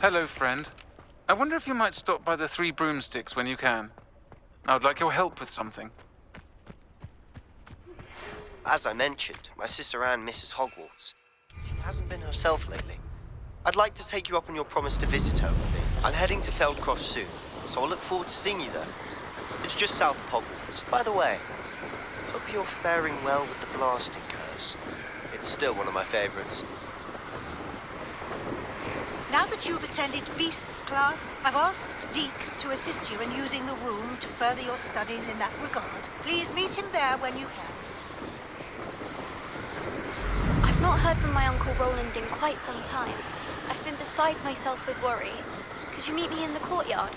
Hello, friend. I wonder if you might stop by the Three Broomsticks when you can. I would like your help with something. As I mentioned, my sister Anne misses Hogwarts. She hasn't been herself lately. I'd like to take you up on your promise to visit her. I'm heading to Feldcroft soon, so I'll look forward to seeing you there. It's just south of Hogwarts. By the way, hope you're faring well with the blasting curse. It's still one of my favorites. Now that you've attended Beasts class, I've asked Deke to assist you in using the room to further your studies in that regard. Please meet him there when you can. I've not heard from my Uncle Roland in quite some time. I've been beside myself with worry. Could you meet me in the courtyard?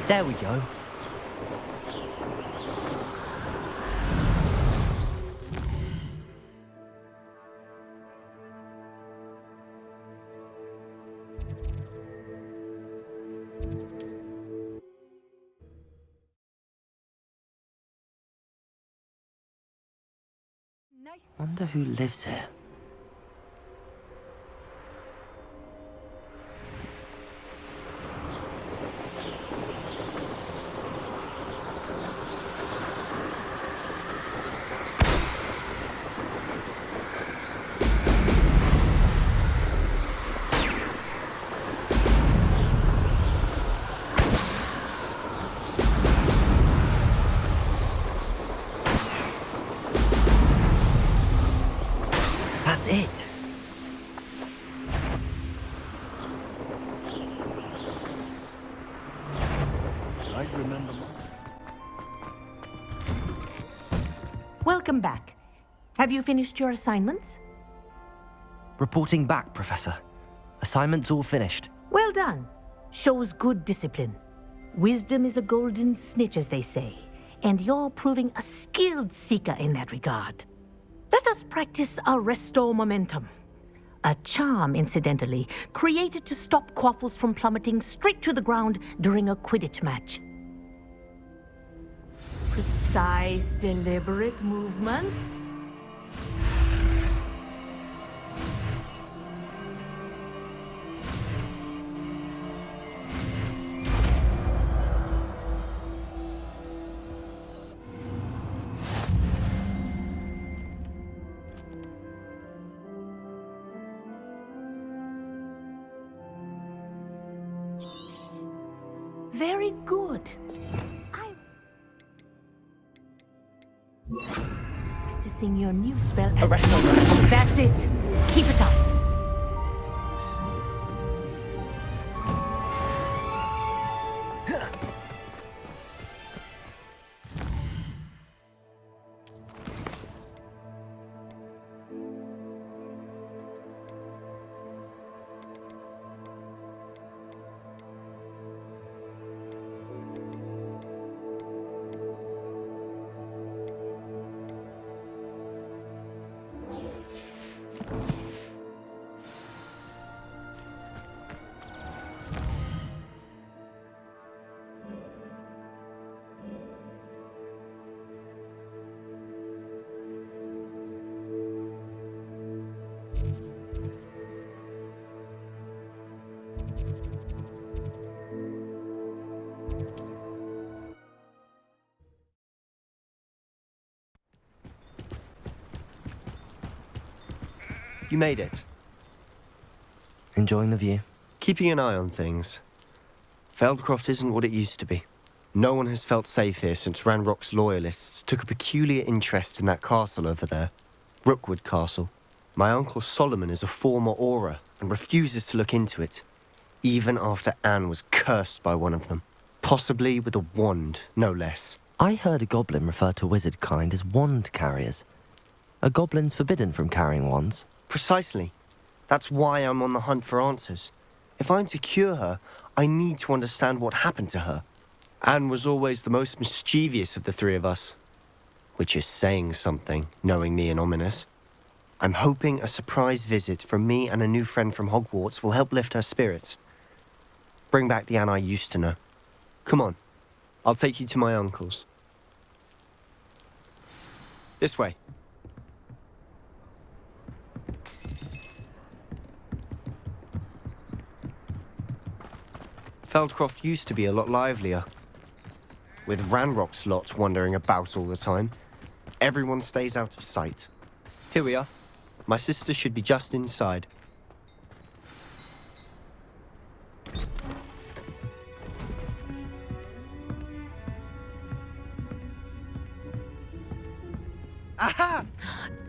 There we go. Wonder who lives here. That's it. I remember. Welcome back. Have you finished your assignments? Reporting back, Professor. Assignment's all finished. Well done. Shows good discipline. Wisdom is a golden snitch, as they say, and you're proving a skilled seeker in that regard. Let us practice our restore momentum. A charm, incidentally, created to stop quaffles from plummeting straight to the ground during a Quidditch match. Precise, deliberate movements. Very good. Practicing your new spell as That's it. Keep it up. You made it. Enjoying the view? Keeping an eye on things. Feldcroft isn't what it used to be. No one has felt safe here since Ranrock's loyalists took a peculiar interest in that castle over there. Rookwood Castle. My uncle Solomon is a former Auror and refuses to look into it. even after Anne was cursed by one of them. Possibly with a wand, no less. I heard a goblin refer to wizard kind as wand carriers. Are goblins forbidden from carrying wands? Precisely. That's why I'm on the hunt for answers. If I'm to cure her, I need to understand what happened to her. Anne was always the most mischievous of the three of us. Which is saying something, knowingly and ominous. I'm hoping a surprise visit from me and a new friend from Hogwarts will help lift her spirits. Bring back the Anne I used to know. Come on, I'll take you to my uncle's. This way. Feldcroft used to be a lot livelier. With Ranrock's lot wandering about all the time. Everyone stays out of sight. Here we are. My sister should be just inside. Aha!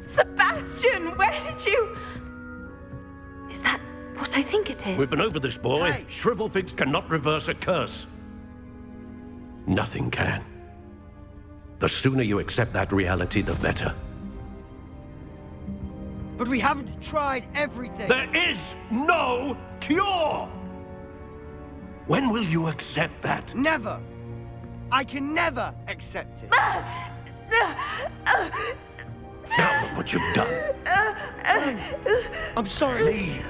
Sebastian, where did you... Is that what I think it is? We've been over this, boy. Hey. Shrivelfigs cannot reverse a curse. Nothing can. The sooner you accept that reality, the better. But we haven't tried everything. There is no cure! When will you accept that? Never. I can never accept it. Now look what you've done. I'm sorry. Leave.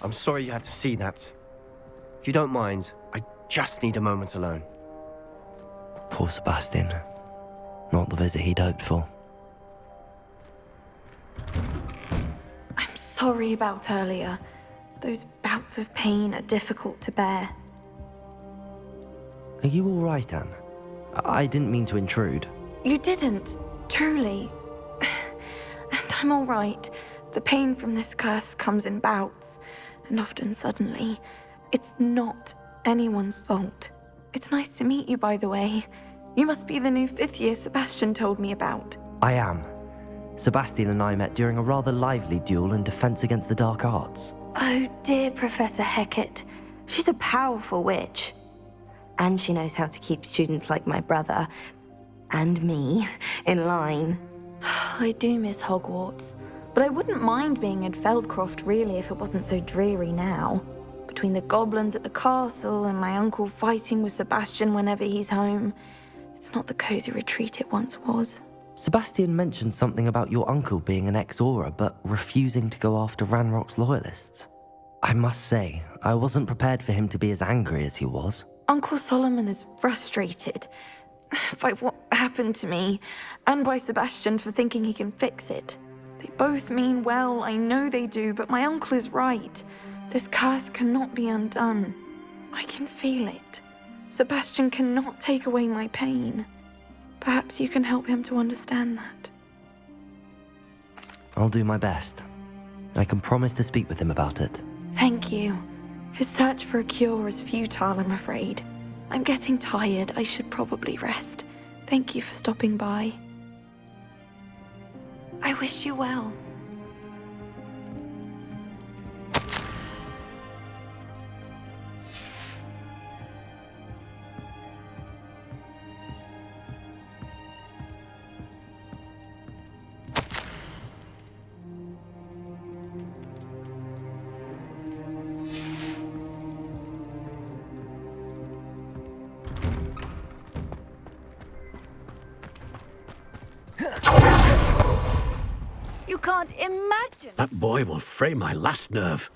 I'm sorry you had to see that. If you don't mind, I just need a moment alone. Poor Sebastian. Not the visit he'd hoped for. I'm sorry about earlier. Those bouts of pain are difficult to bear. Are you all right, Anne? I didn't mean to intrude. You didn't, truly. And I'm all right. The pain from this curse comes in bouts, and often suddenly. It's not anyone's fault. It's nice to meet you, by the way. You must be the new fifth year Sebastian told me about. I am. Sebastian and I met during a rather lively duel in Defense Against the Dark Arts. Oh dear, Professor Hecat. She's a powerful witch. And she knows how to keep students like my brother, and me, in line. I do miss Hogwarts, but I wouldn't mind being in Feldcroft really if it wasn't so dreary now. Between the goblins at the castle and my uncle fighting with Sebastian whenever he's home, it's not the cozy retreat it once was. Sebastian mentioned something about your uncle being an ex-Auror, but refusing to go after Ranrock's loyalists. I must say, I wasn't prepared for him to be as angry as he was. Uncle Solomon is frustrated by what happened to me, and by Sebastian for thinking he can fix it. They both mean well, I know they do, but my uncle is right. This curse cannot be undone. I can feel it. Sebastian cannot take away my pain. Perhaps you can help him to understand that. I'll do my best. I can promise to speak with him about it. Thank you. His search for a cure is futile, I'm afraid. I'm getting tired. I should probably rest. Thank you for stopping by. I wish you well. You can't imagine. That boy will fray my last nerve.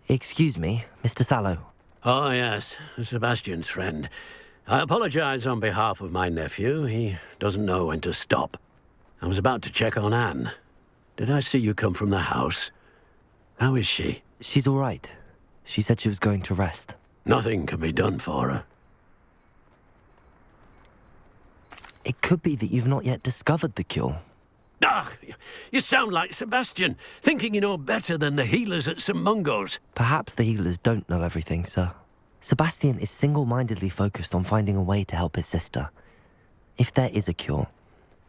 Excuse me, Mr. Sallow. Oh, yes, Sebastian's friend. I apologize on behalf of my nephew. He doesn't know when to stop. I was about to check on Anne. Did I see you come from the house? How is she? She's all right. She said she was going to rest. Nothing can be done for her. It could be that you've not yet discovered the cure. Ah, you sound like Sebastian, thinking you know better than the healers at St. Mungo's. Perhaps the healers don't know everything, sir. Sebastian is single-mindedly focused on finding a way to help his sister. If there is a cure,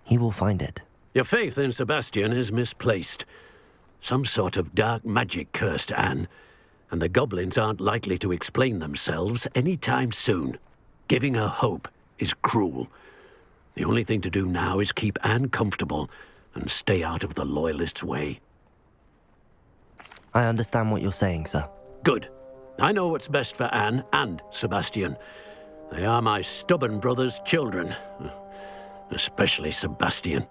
he will find it. Your faith in Sebastian is misplaced. Some sort of dark magic cursed Anne, and the goblins aren't likely to explain themselves any time soon. Giving her hope is cruel. The only thing to do now is keep Anne comfortable and stay out of the Loyalists' way. I understand what you're saying, sir. Good. I know what's best for Anne and Sebastian. They are my stubborn brother's children. Especially Sebastian.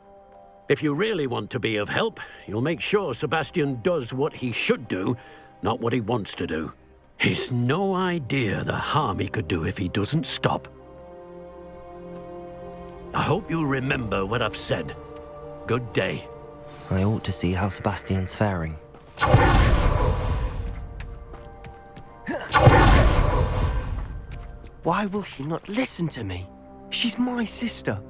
If you really want to be of help, you'll make sure Sebastian does what he should do, not what he wants to do. He's no idea the harm he could do if he doesn't stop. I hope you remember what I've said. Good day. I ought to see how Sebastian's faring. Why will he not listen to me? She's my sister.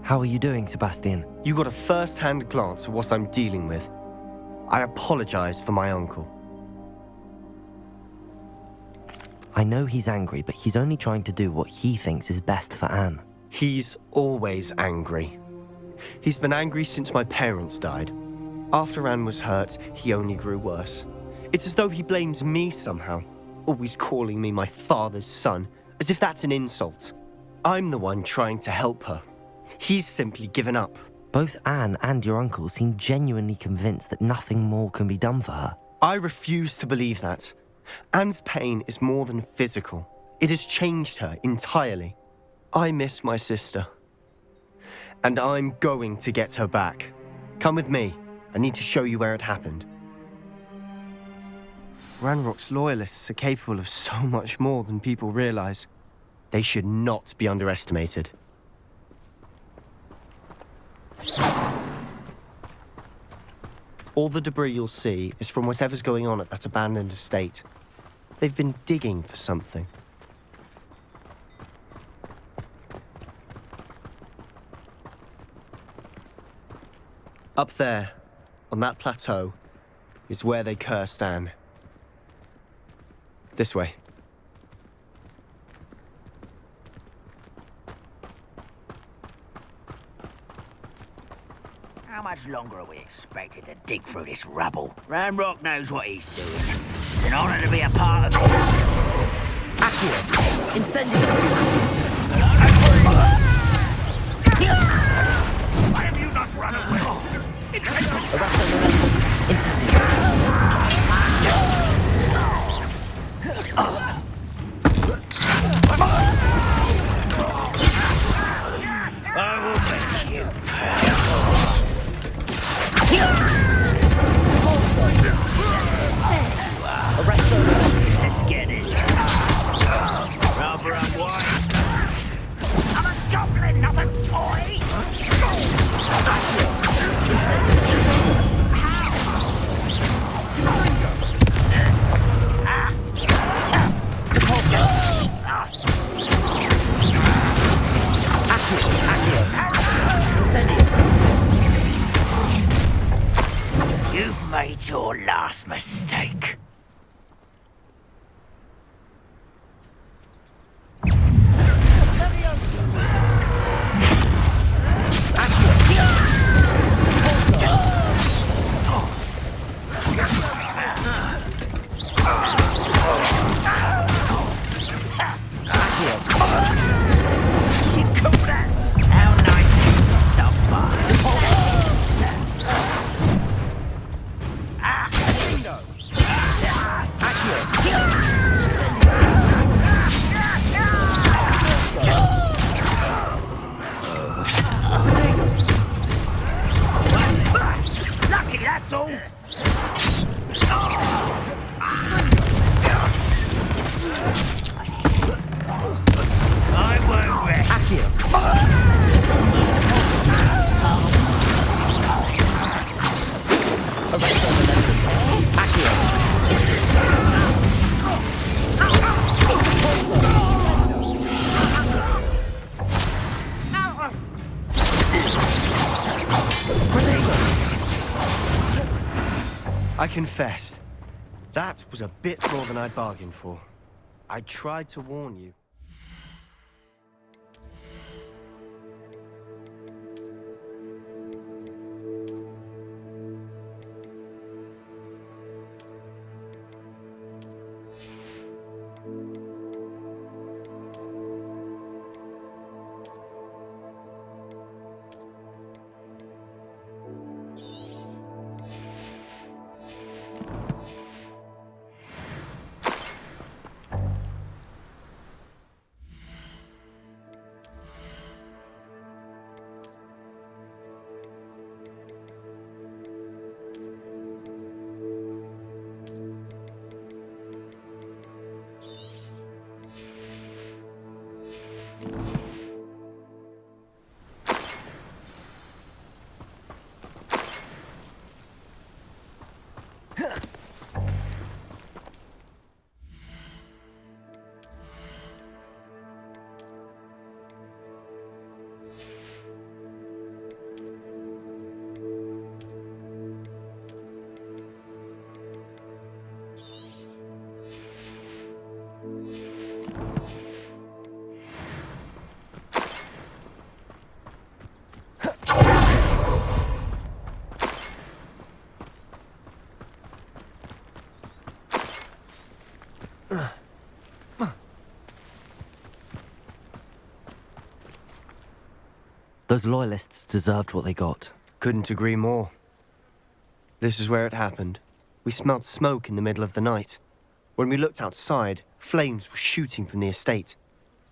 How are you doing, Sebastian? You got a first-hand glance at what I'm dealing with. I apologize for my uncle. I know he's angry, but he's only trying to do what he thinks is best for Anne. He's always angry. He's been angry since my parents died. After Anne was hurt, he only grew worse. It's as though he blames me somehow, always calling me my father's son, as if that's an insult. I'm the one trying to help her. He's simply given up. Both Anne and your uncle seem genuinely convinced that nothing more can be done for her. I refuse to believe that. Anne's pain is more than physical. It has changed her entirely. I miss my sister. And I'm going to get her back. Come with me. I need to show you where it happened. Ranrock's Loyalists are capable of so much more than people realize. They should not be underestimated. All the debris you'll see is from whatever's going on at that abandoned estate. They've been digging for something. Up there, on that plateau, is where they cursed Anne. This way. How much longer are we expected to dig through this rubble? Ranrock knows what he's doing. It's an honor to be a part of it. Accio! Incendio! Why have you not run away? I will make you pay. Let's get this. Rubber and wine. I'm a goblin, not a toy. You've made your last mistake. I confess, that was a bit more than I'd bargained for. I tried to warn you. Those loyalists deserved what they got. Couldn't agree more. This is where it happened. We smelled smoke in the middle of the night. When we looked outside, flames were shooting from the estate.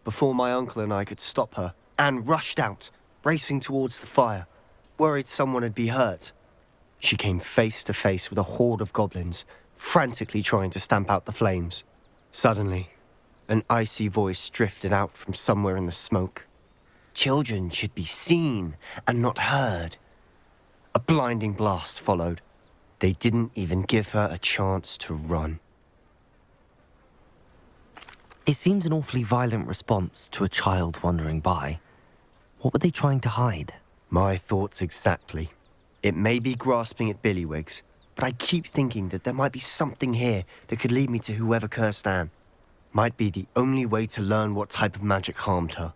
Before my uncle and I could stop her, Anne rushed out, racing towards the fire, worried someone had been hurt. She came face to face with a horde of goblins, frantically trying to stamp out the flames. Suddenly, an icy voice drifted out from somewhere in the smoke. Children should be seen and not heard. A blinding blast followed. They didn't even give her a chance to run. It seems an awfully violent response to a child wandering by. What were they trying to hide? My thoughts exactly. It may be grasping at billywhigs, but I keep thinking that there might be something here that could lead me to whoever cursed Anne. Might be the only way to learn what type of magic harmed her,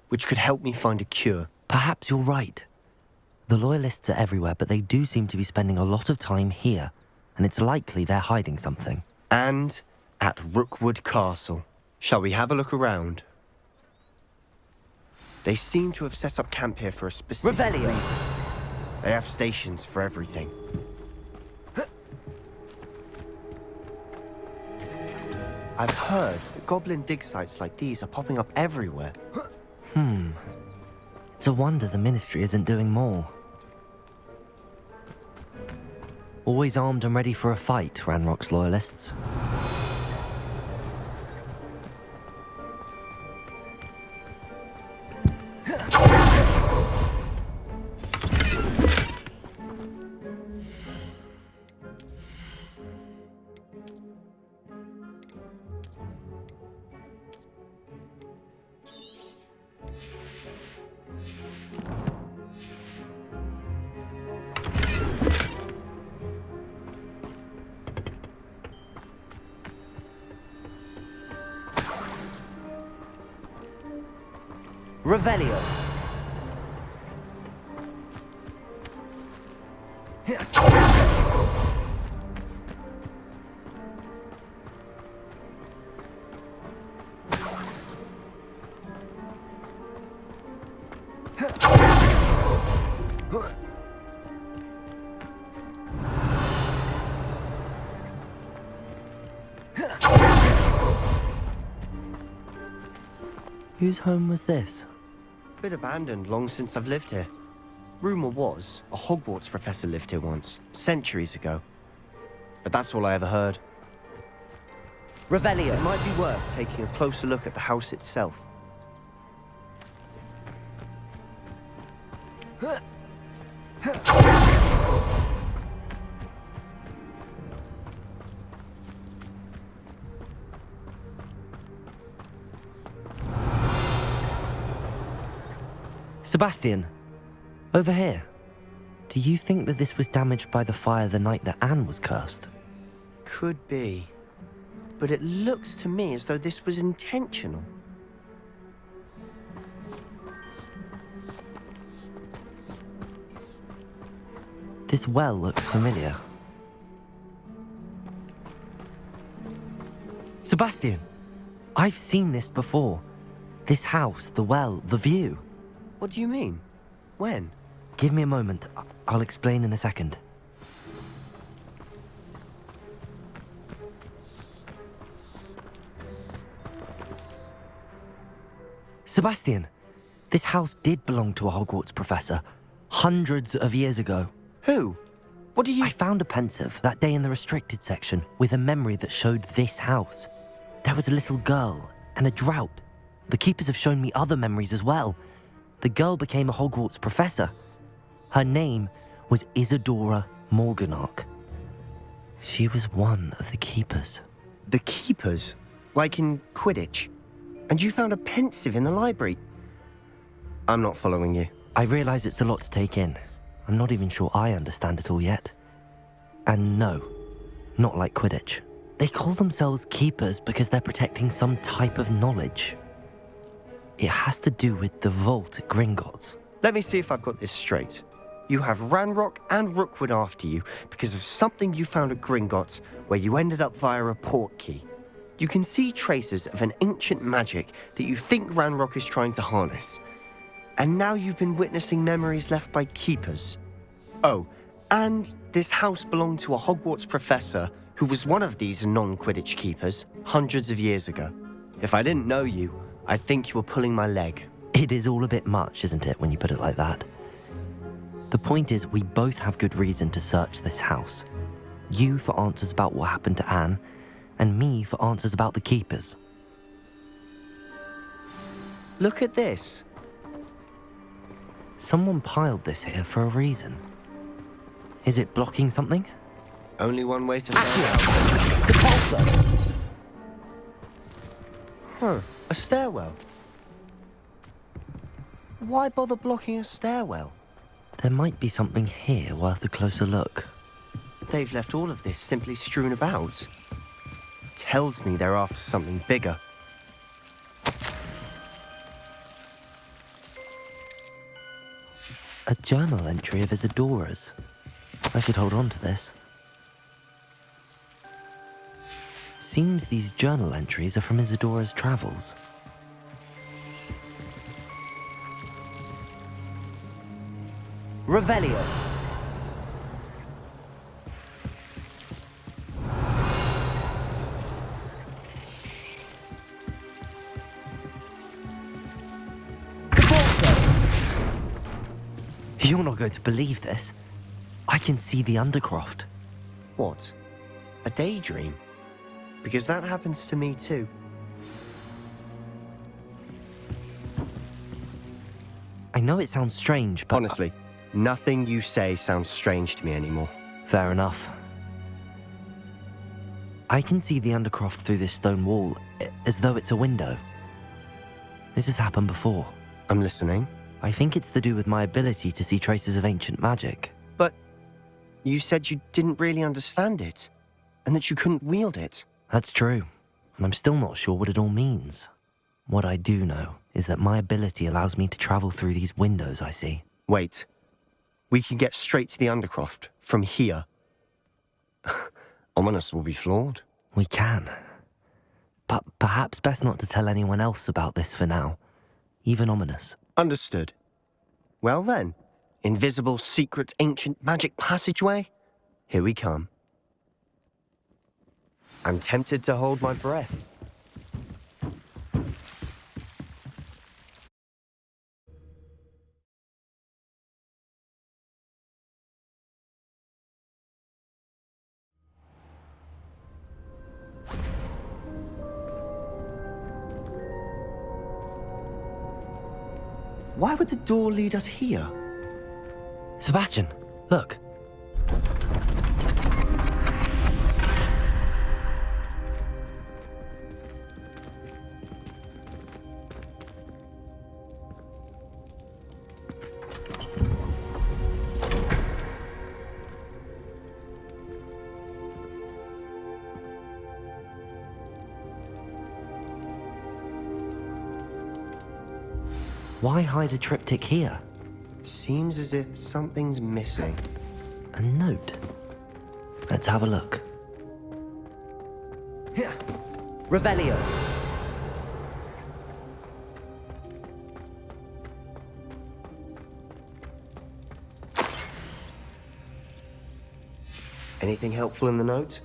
which could help me find a cure. Perhaps you're right. The Loyalists are everywhere, but they do seem to be spending a lot of time here, and it's likely they're hiding something. And at Rookwood Castle. Shall we have a look around? They seem to have set up camp here for a specific reason. They have stations for everything. I've heard that goblin dig sites like these are popping up everywhere. It's a wonder the Ministry isn't doing more. Always armed and ready for a fight, Ranrock's Loyalists. Revelio. Whose home was this? Bit abandoned long since I've lived here. Rumour was, a Hogwarts professor lived here once, centuries ago. But that's all I ever heard. Revelio. It might be worth taking a closer look at the house itself. Sebastian, over here. Do you think that this was damaged by the fire the night that Anne was cursed? Could be. but it looks to me as though this was intentional. This well looks familiar. Sebastian, I've seen this before. This house, the well, the view. What do you mean? When? Give me a moment. I'll explain in a second. Sebastian, this house did belong to a Hogwarts professor hundreds of years ago. Who? What do you... I found a pensive that day in the restricted section with a memory that showed this house. There was a little girl and a drought. The keepers have shown me other memories as well. The girl became a Hogwarts professor. Her name was Isadora Morganach. She was one of the keepers. The keepers? Like in Quidditch? And you found a pensive in the library? I'm not following you. I realize it's a lot to take in. I'm not even sure I understand it all yet. And no, not like Quidditch. They call themselves keepers because they're protecting some type of knowledge. It has to do with the vault at Gringotts. Let me see if I've got this straight. You have Ranrock and Rookwood after you because of something you found at Gringotts where you ended up via a port key. You can see traces of an ancient magic that you think Ranrock is trying to harness. And now you've been witnessing memories left by keepers. Oh, and this house belonged to a Hogwarts professor who was one of these non-Quidditch keepers hundreds of years ago. If I didn't know you, I'd think you were pulling my leg. It is all a bit much, isn't it, when you put it like that? The point is, we both have good reason to search this house. You for answers about what happened to Anne, and me for answers about the keepers. Look at this. Someone piled this here for a reason. Is it blocking something? Only one way to find out. The pulsar! Huh, a stairwell. Why bother blocking a stairwell? There might be something here worth a closer look. They've left all of this simply strewn about. Tells me they're after something bigger. A journal entry of Isadora's. I should hold on to this. Seems these journal entries are from Isadora's travels. Revelio. You're not going to believe this. I can see the Undercroft. What? A daydream? Because that happens to me too. I know it sounds strange, but... Honestly, nothing you say sounds strange to me anymore. Fair enough. I can see the Undercroft through this stone wall, as though it's a window. This has happened before. I'm listening. I think it's to do with my ability to see traces of ancient magic. But you said you didn't really understand it, and that you couldn't wield it. That's true, and I'm still not sure what it all means. What I do know is that my ability allows me to travel through these windows I see. Wait. We can get straight to the Undercroft from here. Ominous will be flawed. We can. But perhaps best not to tell anyone else about this for now. Even Ominous. Understood. Well then, invisible, secret, ancient magic passageway? Here we come. I'm tempted to hold my breath. Why would the door lead us here? Sebastian, look. Why hide a triptych here? Seems as if something's missing. A note. Let's have a look. Here. Revelio. Anything helpful in the note?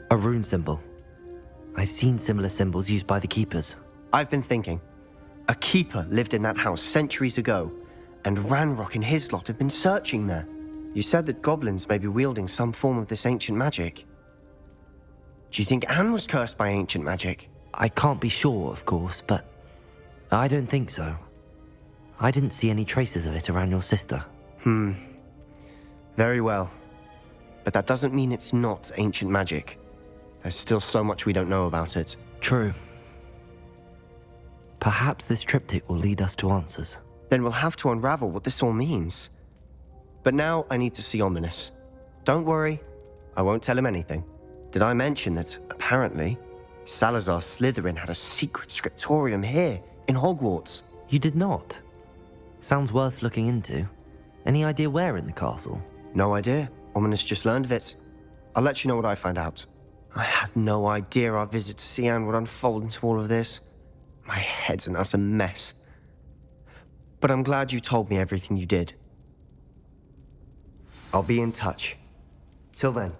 A rune symbol. I've seen similar symbols used by the keepers. I've been thinking. A keeper lived in that house centuries ago, and Ranrock and his lot have been searching there. You said that goblins may be wielding some form of this ancient magic. Do you think Anne was cursed by ancient magic? I can't be sure, of course, but I don't think so. I didn't see any traces of it around your sister. Very well. But that doesn't mean it's not ancient magic. There's still so much we don't know about it. True. Perhaps this triptych will lead us to answers. Then we'll have to unravel what this all means. But now I need to see Ominous. Don't worry, I won't tell him anything. Did I mention that, apparently, Salazar Slytherin had a secret scriptorium here, in Hogwarts? You did not? Sounds worth looking into. Any idea where in the castle? No idea. Ominous just learned of it. I'll let you know what I find out. I had no idea our visit to Cian would unfold into all of this. My head's an utter mess. But I'm glad you told me everything you did. I'll be in touch. Till then.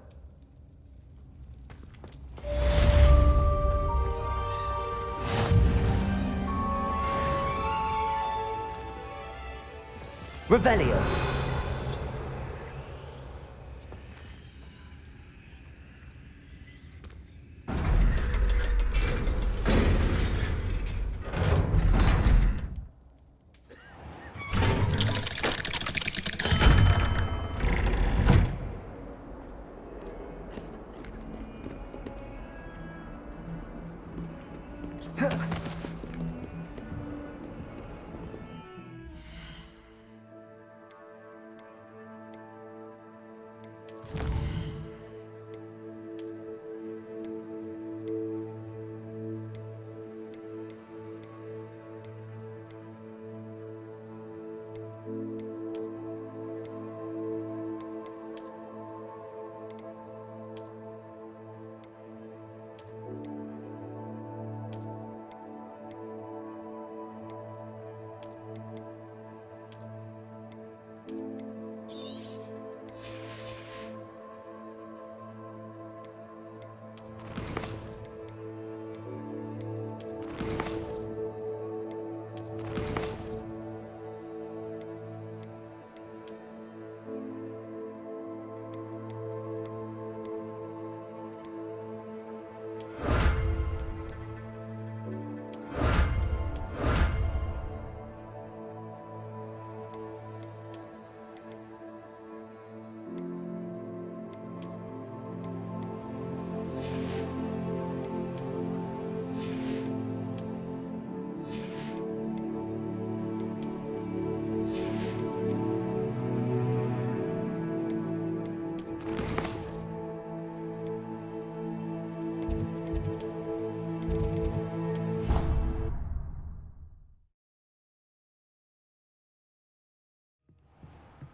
Revelio.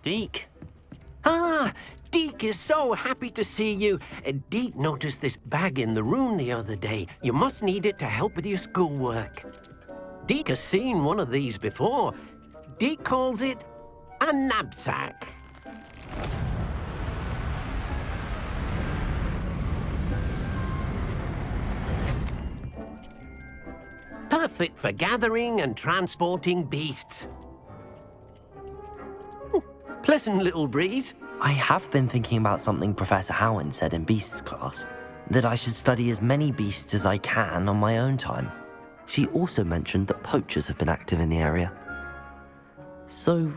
Deke. Ah, Deke is so happy to see you. Deke noticed this bag in the room the other day. You must need it to help with your schoolwork. Deke has seen one of these before. Deke calls it a knapsack. Perfect for gathering and transporting beasts. Pleasant little breeze. I have been thinking about something Professor Howard said in Beasts class, that I should study as many beasts as I can on my own time. She also mentioned that poachers have been active in the area. So,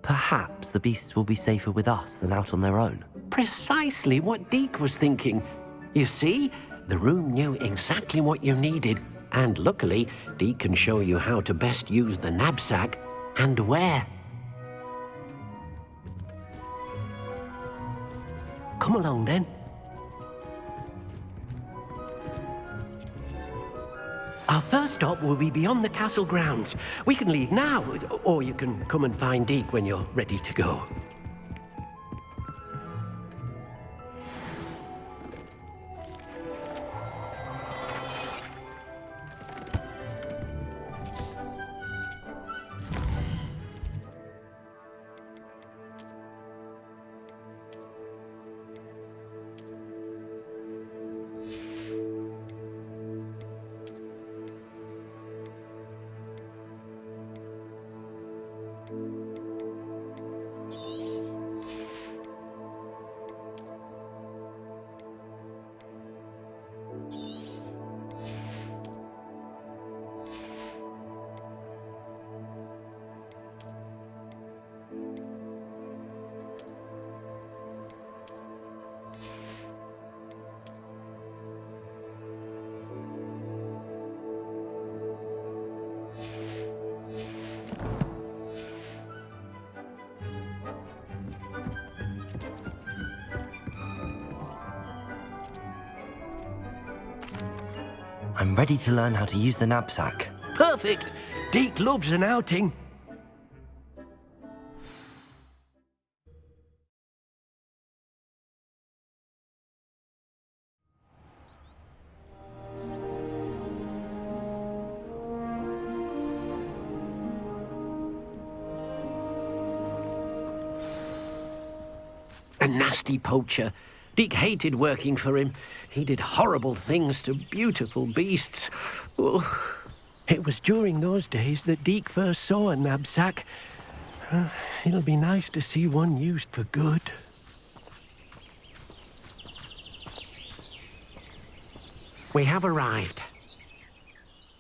perhaps the beasts will be safer with us than out on their own. Precisely what Deke was thinking. You see, the room knew exactly what you needed, and luckily, Deke can show you how to best use the knapsack and where. Come along, then. Our first stop will be beyond the castle grounds. We can leave now, or you can come and find Deke when you're ready to go. I'm ready to learn how to use the knapsack. Perfect! Deke loves an outing. A nasty poacher. Deke hated working for him. He did horrible things to beautiful beasts. Oh. It was during those days that Deke first saw a knapsack. It'll be nice to see one used for good. We have arrived.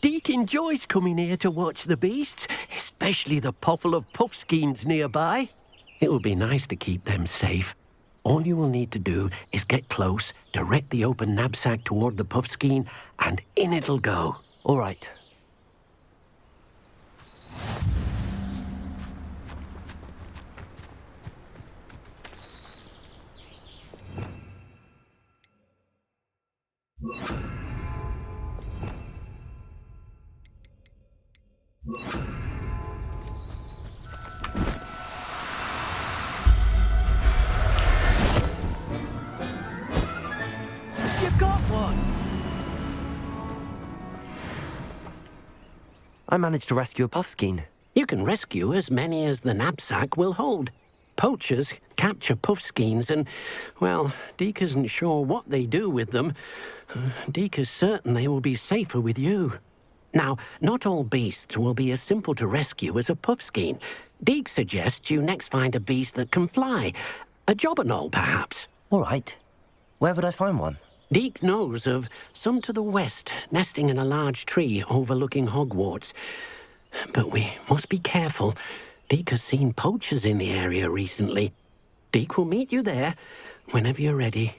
Deke enjoys coming here to watch the beasts, especially the potful of puffskeins nearby. It will be nice to keep them safe. All you will need to do is get close, direct the open knapsack toward the puffskein, and in it'll go. All right. I managed to rescue a puffskein. You can rescue as many as the knapsack will hold. Poachers capture puffskeins and, well, Deke isn't sure what they do with them. Deke is certain they will be safer with you. Now, not all beasts will be as simple to rescue as a puffskein. Deke suggests you next find a beast that can fly. A jobberknoll, perhaps. All right. Where would I find one? Deke knows of some to the west, nesting in a large tree overlooking Hogwarts. But we must be careful. Deke has seen poachers in the area recently. Deke will meet you there whenever you're ready.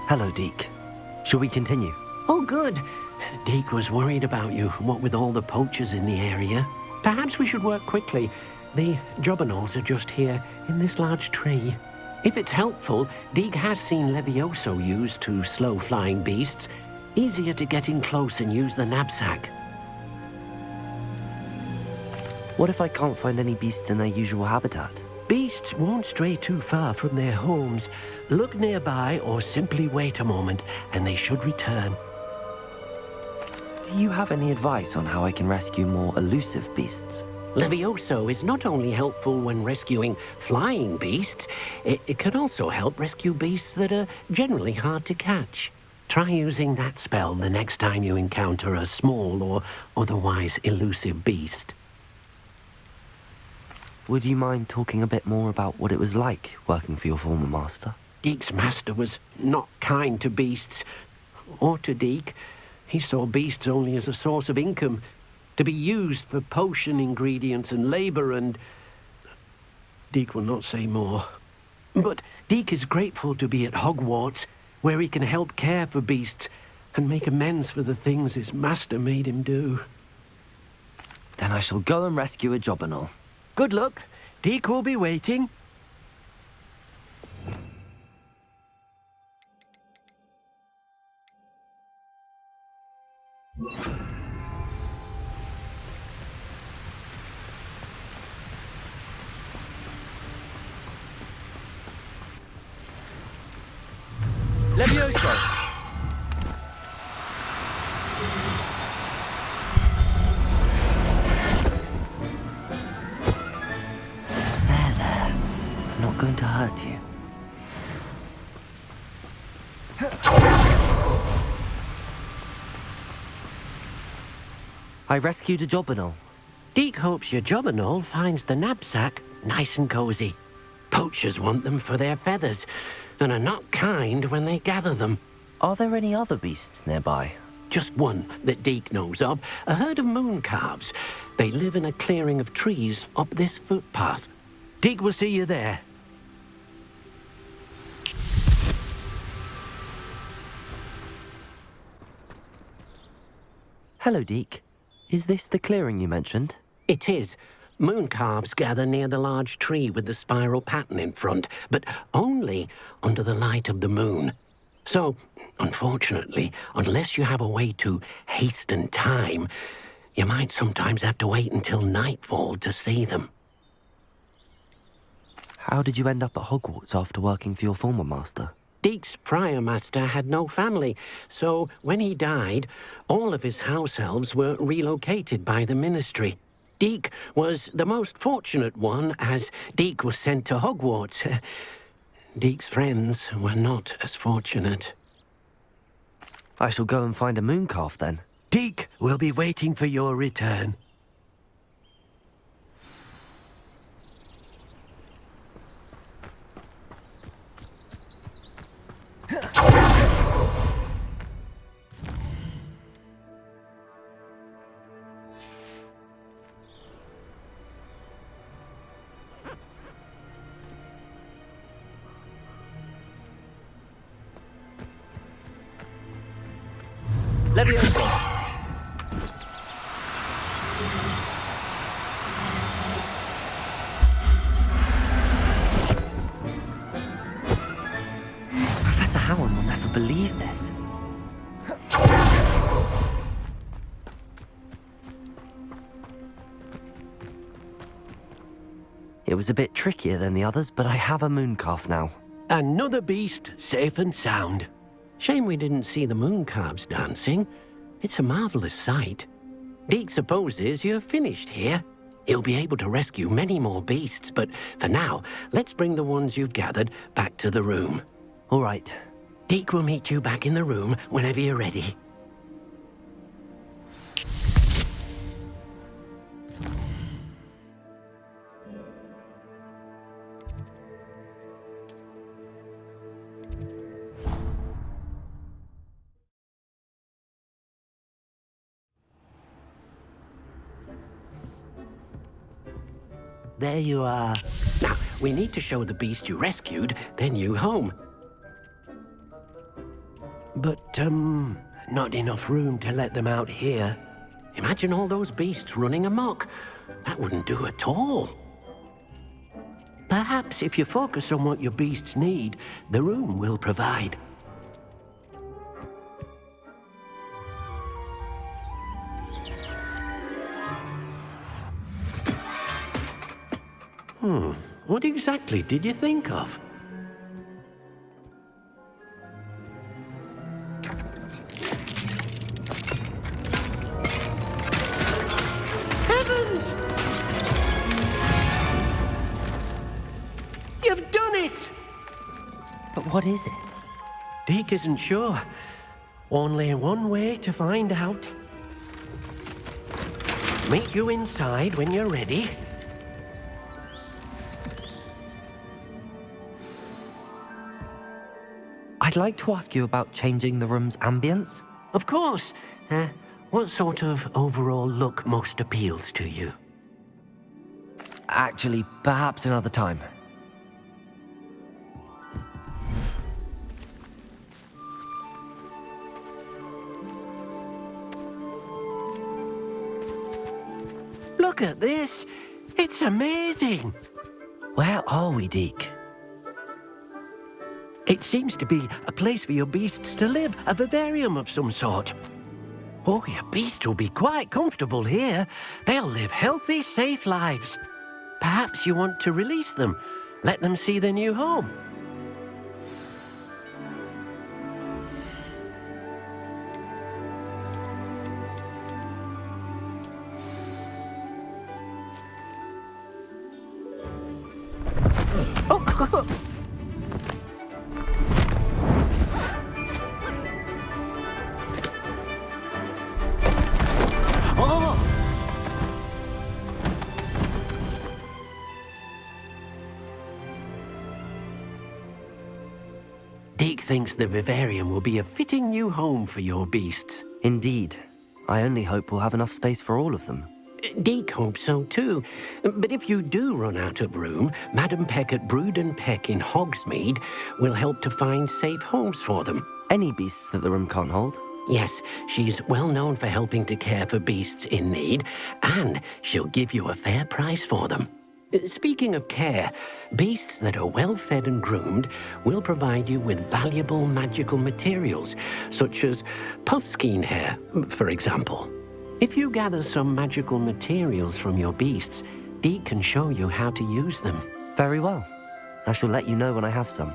Hello, Deke. Shall we continue? Oh, good. Deke was worried about you, what with all the poachers in the area. Perhaps we should work quickly. The jobberknolls are just here, in this large tree. If it's helpful, Deke has seen Levioso used to slow flying beasts. Easier to get in close and use the knapsack. What if I can't find any beasts in their usual habitat? Beasts won't stray too far from their homes. Look nearby or simply wait a moment, and they should return. Do you have any advice on how I can rescue more elusive beasts? Levioso is not only helpful when rescuing flying beasts, it can also help rescue beasts that are generally hard to catch. Try using that spell the next time you encounter a small or otherwise elusive beast. Would you mind talking a bit more about what it was like working for your former master? Deek's master was not kind to beasts, or to Deek. He saw beasts only as a source of income, to be used for potion ingredients and labor, and... Deek will not say more. But Deek is grateful to be at Hogwarts, where he can help care for beasts and make amends for the things his master made him do. Then I shall go and rescue a job and all. Good luck. Deek will be waiting. Levioso! There. I'm not going to hurt you. I rescued a job and all. Deek hopes your job and all finds the knapsack nice and cozy. Poachers want them for their feathers, and are not kind when they gather them. Are there any other beasts nearby? Just one that Deek knows of, a herd of moon calves. They live in a clearing of trees up this footpath. Deek will see you there. Hello, Deek. Is this the clearing you mentioned? It is. Moon calves gather near the large tree with the spiral pattern in front, but only under the light of the moon. So, unfortunately, unless you have a way to hasten time, you might sometimes have to wait until nightfall to see them. How did you end up at Hogwarts after working for your former master? Deek's prior master had no family, so when he died, all of his house elves were relocated by the ministry. Deek was the most fortunate one, as Deek was sent to Hogwarts. Deek's friends were not as fortunate. I shall go and find a moon calf then. Deek will be waiting for your return. Levioso! Professor Howard will never believe this. It was a bit trickier than the others, but I have a moon calf now. Another beast, safe and sound. Shame we didn't see the moon calves dancing. It's a marvelous sight. Deek supposes you're finished here. He'll be able to rescue many more beasts, but for now, let's bring the ones you've gathered back to the room. All right. Deek will meet you back in the room whenever you're ready. There you are. Now, we need to show the beast you rescued their new home. But, not enough room to let them out here. Imagine all those beasts running amok. That wouldn't do at all. Perhaps if you focus on what your beasts need, the room will provide. What exactly did you think of? Heavens! You've done it! But what is it? Deek isn't sure. Only one way to find out. Meet you inside when you're ready. I'd like to ask you about changing the room's ambience. Of course. What sort of overall look most appeals to you? Actually, perhaps another time. Look at this. It's amazing. Where are we, Deke? It seems to be a place for your beasts to live, a vivarium of some sort. Oh, your beasts will be quite comfortable here. They'll live healthy, safe lives. Perhaps you want to release them, let them see their new home. Deke thinks the vivarium will be a fitting new home for your beasts. Indeed. I only hope we'll have enough space for all of them. Deke hopes so too. But if you do run out of room, Madam Peck at Brood and Peck in Hogsmeade will help to find safe homes for them. Any beasts that the room can't hold? Yes, she's well known for helping to care for beasts in need, and she'll give you a fair price for them. Speaking of care, beasts that are well fed and groomed will provide you with valuable magical materials, such as puffskein hair, for example. If you gather some magical materials from your beasts, Deke can show you how to use them. Very well. I shall let you know when I have some.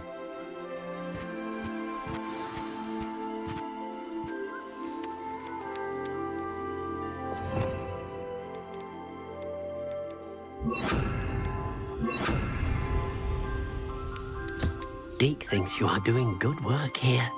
Deke thinks you are doing good work here.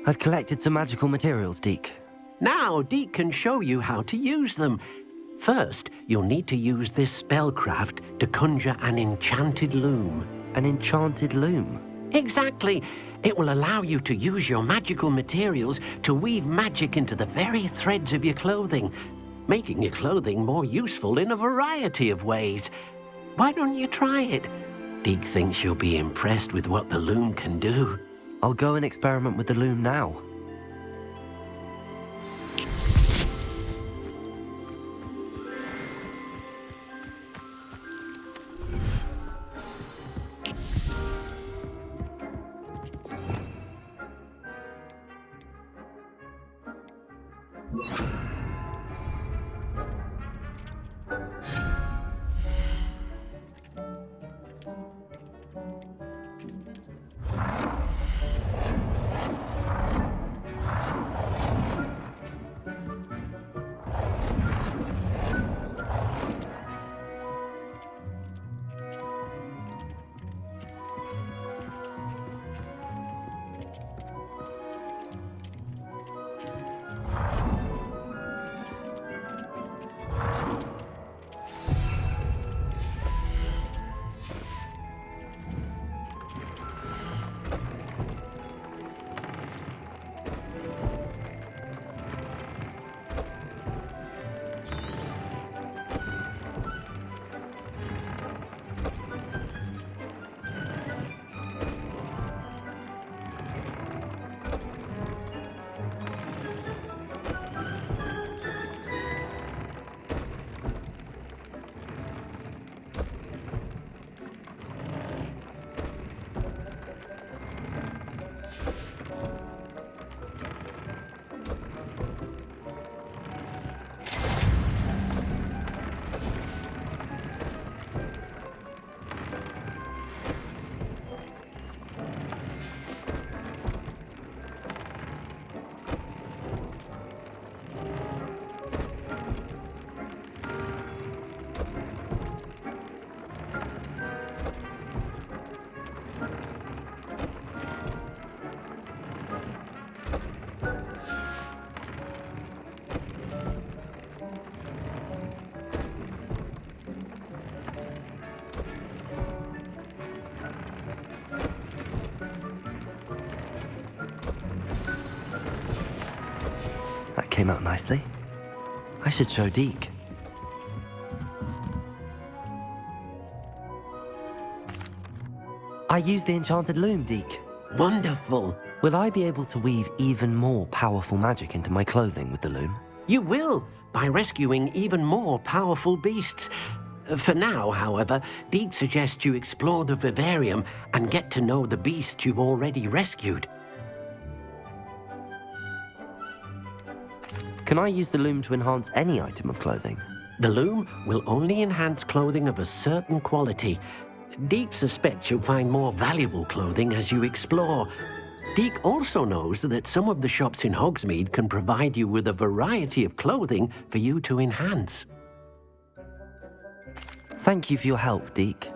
I've collected some magical materials, Deke. Now, Deke can show you how to use them. First, you'll need to use this spellcraft to conjure an enchanted loom. An enchanted loom? Exactly. It will allow you to use your magical materials to weave magic into the very threads of your clothing, making your clothing more useful in a variety of ways. Why don't you try it? Deke thinks you'll be impressed with what the loom can do. I'll go and experiment with the loom now. That came out nicely. I should show Deke. I used the enchanted loom, Deke. Wonderful. Will I be able to weave even more powerful magic into my clothing with the loom? You will, by rescuing even more powerful beasts. For now, however, Deke suggests you explore the vivarium and get to know the beasts you've already rescued. Can I use the loom to enhance any item of clothing? The loom will only enhance clothing of a certain quality. Deke suspects you'll find more valuable clothing as you explore. Deke also knows that some of the shops in Hogsmeade can provide you with a variety of clothing for you to enhance. Thank you for your help, Deke.